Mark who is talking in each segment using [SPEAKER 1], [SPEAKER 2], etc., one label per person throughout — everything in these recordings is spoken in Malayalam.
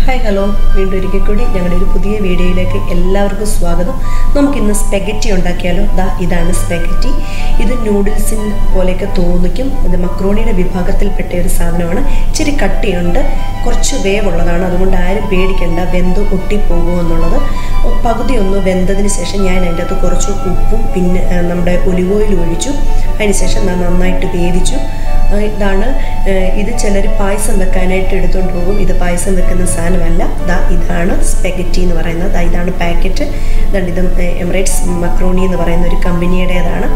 [SPEAKER 1] ഹായ് ഹലോ വീണ്ടും ഒരിക്കൽ കൂടി ഞങ്ങളുടെ ഒരു പുതിയ വീഡിയോയിലേക്ക് എല്ലാവർക്കും സ്വാഗതം. നമുക്കിന്ന് സ്പെഗറ്റി ഉണ്ടാക്കിയാലോ. ഇതാണ് സ്പെഗറ്റി. ഇത് നൂഡിൽസിന് പോലെയൊക്കെ തോന്നിക്കും. ഇത് മക്രോണിയുടെ വിഭാഗത്തിൽപ്പെട്ട ഒരു സാധനമാണ്. ഇച്ചിരി കട്ടിയുണ്ട്, കുറച്ച് വേവുള്ളതാണ്. അതുകൊണ്ട് ആരും പേടിക്കേണ്ട വെന്ത് ഒട്ടിപ്പോകുമോ എന്നുള്ളത്. പകുതി ഒന്ന് വെന്തതിന് ശേഷം ഞാൻ അതിൻ്റെ അകത്ത് കുറച്ച് ഉപ്പും പിന്നെ നമ്മുടെ ഒലിവ് ഓയിൽ ഒഴിച്ചു. അതിനുശേഷം ഞാൻ നന്നായിട്ട് വേവിച്ചു. ഇത് ചിലർ പായസം വെക്കാനായിട്ട് എടുത്തുകൊണ്ട് പോകും. ഇത് പായസം വെക്കുന്ന സാധനമല്ല. ഇതാണ് സ്പെഗറ്റി എന്ന് പറയുന്നത്. ഇതാണ് പാക്കറ്റ്. ഇത് എമിറേറ്റ്സ് മക്രോണി എന്ന് പറയുന്ന ഒരു കമ്പനിയുടേതാണ്.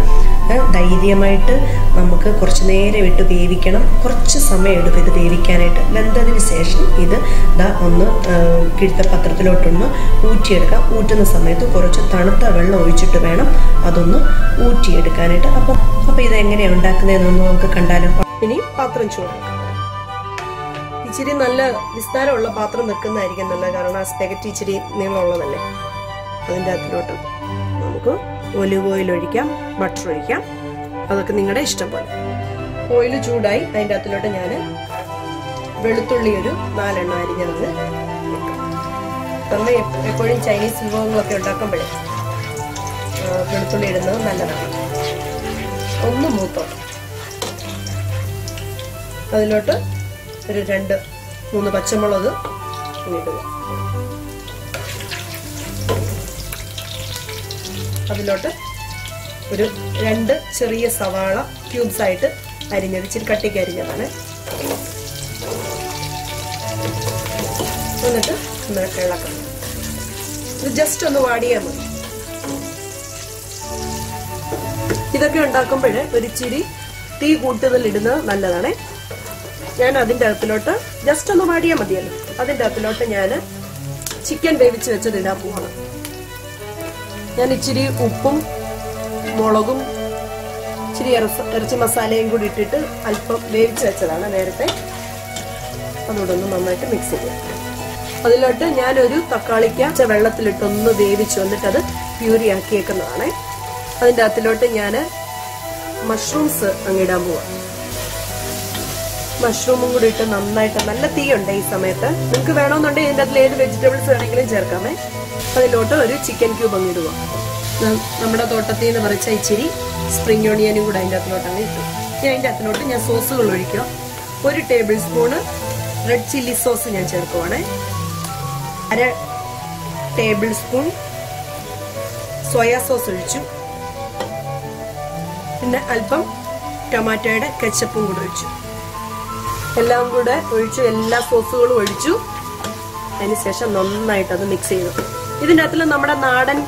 [SPEAKER 1] ധൈര്യമായിട്ട് നമുക്ക് കുറച്ച് നേരം ഇട്ട് വേവിക്കണം. കുറച്ച് സമയം എടുക്കും ഇത് വേവിക്കാനായിട്ട്. വെന്തതിന് ശേഷം ഇത് ഒന്ന് കിഴുത്ത പത്രത്തിലോട്ടൊന്ന് ഊറ്റിയെടുക്കാം. ഊറ്റുന്ന സമയത്ത് കുറച്ച് തണുത്ത വെള്ളം ഒഴിച്ചിട്ട് വേണം അതൊന്ന് ഊറ്റിയെടുക്കാനായിട്ട്. അപ്പോൾ ഇതെങ്ങനെയാണ് ഉണ്ടാക്കുന്നതെന്നൊന്ന് നമുക്ക് കണ്ടാലോ. ഇനി പാത്രം ചൂടാക്കാം. ഇച്ചിരി നല്ല വിസ്താരമുള്ള പാത്രം വെക്കുന്നതായിരിക്കും നല്ലത്. കാരണം ആ സ്പെഗറ്റി ഇച്ചിരി നീളമുള്ളതല്ലേ. അതിൻ്റെ അകത്തിലോട്ട് നമുക്ക് ഒലിവ് ഓയിൽ ഒഴിക്കാം, ബട്ടർ ഒഴിക്കാം. അതൊക്കെ നിങ്ങളുടെ ഇഷ്ടം പോലെ. ഓയിൽ ചൂടായി. അതിൻ്റെ അകത്തിലോട്ട് ഞാൻ വെളുത്തുള്ളി ഒരു 4 എണ്ണം അരിഞ്ഞത് നമ്മൾ എപ്പോഴും ചൈനീസ് വിഭവങ്ങളൊക്കെ ഉണ്ടാക്കുമ്പോഴേ വെളുത്തുള്ളി ഇടുന്നത് നല്ലതാണ്. ഒന്ന് മൂത്തോട്ട് അതിലോട്ട് ഒരു 2-3 പച്ചമുളക് ഇടുക. അതിലോട്ട് ഒരു 2 ചെറിയ സവാള ക്യൂബ്സ് ആയിട്ട് അരിഞ്ഞത്, ഇച്ചിരി കട്ടിക്ക് അരിഞ്ഞതാണ്. എന്നിട്ട് ഇളക്കണം. ഇത് ജസ്റ്റ് ഒന്ന് വാടിയാൽ മതി. ഇതൊക്കെ ഉണ്ടാക്കുമ്പോൾ ഒരിച്ചിരി തീ കൂടുതൽ ഇടുന്നത് നല്ലതാണ്. ഞാൻ അതിൻ്റെ അകത്തിലോട്ട് ജസ്റ്റ് ഒന്ന് വാടിയാൽ മതിയല്ലോ. അതിൻ്റെ അകത്തിലോട്ട് ഞാൻ ചിക്കൻ വേവിച്ച് വെച്ചത് ഇടാൻ പോവാണ്. ഞാൻ ഇച്ചിരി ഉപ്പും മുളകും ഇച്ചിരി ഇറച്ചി മസാലയും കൂടി ഇട്ടിട്ട് അല്പം വേവിച്ച് വെച്ചതാണ് നേരത്തെ. അതുകൂടെ ഒന്ന് നന്നായിട്ട് മിക്സ് ചെയ്യാം. അതിലോട്ട് ഞാനൊരു തക്കാളിക്ക വെള്ളത്തിലിട്ടൊന്ന് വേവിച്ച് വന്നിട്ട് അത് പ്യൂരി ആക്കിയേക്കുന്നതാണ്. അതിൻ്റെ അകത്തിലോട്ട് ഞാൻ മഷ്റൂംസ് അങ്ങിടാൻ പോവാം. മഷ്റൂമും കൂടി ഇട്ട് നന്നായിട്ട്, നല്ല തീയുണ്ട് ഈ സമയത്ത്. നിങ്ങൾക്ക് വേണമെന്നുണ്ടെങ്കിൽ ഇതിൻ്റെ അതിൽ ഏത് വെജിറ്റബിൾസ് വേണമെങ്കിലും ചേർക്കാമേ. അതിലോട്ട് ഒരു ചിക്കൻ ക്യൂബ് അങ്ങിടുക. നമ്മുടെ തോട്ടത്തിൽ നിന്ന് പറിച്ച ഇച്ചിരി സ്പ്രിംഗ് ഓണിയനും കൂടെ അതിൻ്റെ അകത്തിലോട്ട് അങ്ങ് ഇട്ടു. അതിൻ്റെ അകത്തിലോട്ട് ഞാൻ സോസുകൾ ഒഴിക്കുക. 1 table spoon red chilli sauce ഞാൻ ചേർക്കുവാണേ. 1/2 ടേബിൾ സ്പൂൺ സോയാ സോസ് ഒഴിച്ചു. പിന്നെ അല്പം ടൊമാറ്റോയുടെ കെച്ചപ്പും കൂടെ ഒഴിച്ചു. എല്ലാം കൂടെ ഒഴിച്ചു, എല്ലാ സോസുകളും ഒഴിച്ചു. അതിനുശേഷം നന്നായിട്ട് അത് മിക്സ് ചെയ്തു. ഇതിൻ്റെ അകത്തിൽ നമ്മുടെ നാടൻ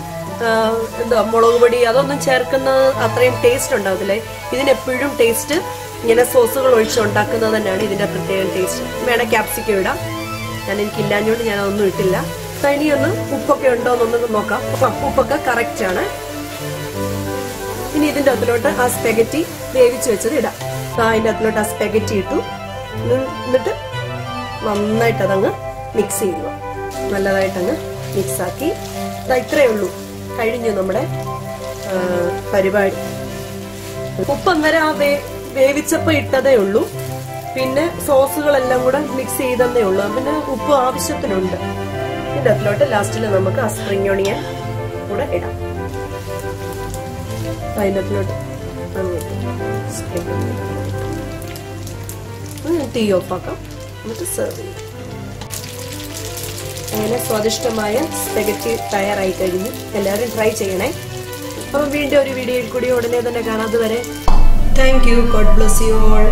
[SPEAKER 1] മുളക് പൊടി അതൊന്നും ചേർക്കുന്നത് അത്രയും ടേസ്റ്റ് ഉണ്ടാവത്തില്ലേ. ഇതിനെപ്പോഴും ടേസ്റ്റ് ഇങ്ങനെ സോസുകൾ ഒഴിച്ച് ഉണ്ടാക്കുന്നത് തന്നെയാണ് ഇതിൻ്റെ പ്രത്യേക ടേസ്റ്റ്. വേണേൽ ക്യാപ്സിക്കം ഇടാം. എനിക്കില്ലാഞ്ഞോണ്ട് ഞാൻ അതൊന്നും ഇട്ടില്ല. ഇനിയൊന്ന് ഉപ്പൊക്കെ ഉണ്ടോ എന്നൊന്ന് നോക്കാം. ഉപ്പൊക്കെ കറക്റ്റ് ആണ്. ഇനി ഇതിൻ്റെ അകത്തിലോട്ട് ആ സ്പെഗറ്റി വേവിച്ച് വെച്ചത് ഇടാം. അതിൻ്റെ അകത്തിലോട്ട് ആ സ്പെഗറ്റി ഇട്ടു. എന്നിട്ട് നന്നായിട്ട് അതങ്ങ് മിക്സ് ചെയ്യുക. നല്ലതായിട്ടങ്ങ് മിക്സാക്കി. ഇത്രയേ ഉള്ളൂ, കഴിഞ്ഞു നമ്മുടെ പരിപാടി. ഉപ്പ് അന്നേരം ആ വേവിച്ചപ്പോൾ ഇട്ടതേ ഉള്ളൂ. പിന്നെ സോസുകളെല്ലാം കൂടെ മിക്സ് ചെയ്തതേ ഉള്ളൂ. പിന്നെ ഉപ്പ് ആവശ്യത്തിനുണ്ട്. ഇതിൻ്റെ അതിലോട്ട് ലാസ്റ്റിൽ നമുക്ക് ആ സ്പ്രിംഗ് ഓണിയൻ കൂടെ ഇടാം. അതിൻ്റെ അതിലോട്ട് തീ ഓഫാക്കാം. എന്നിട്ട് സെർവ് ചെയ്യാം. അങ്ങനെ സ്വാദിഷ്ടമായ സ്പെഗറ്റി തയ്യാറായി കഴിഞ്ഞു. എല്ലാവരും ട്രൈ ചെയ്യണേ. അപ്പം വീണ്ടും ഒരു വീഡിയോയിൽ കൂടി ഉടനെ തന്നെ കാണാതെ വരെ. Thank you. God bless you all.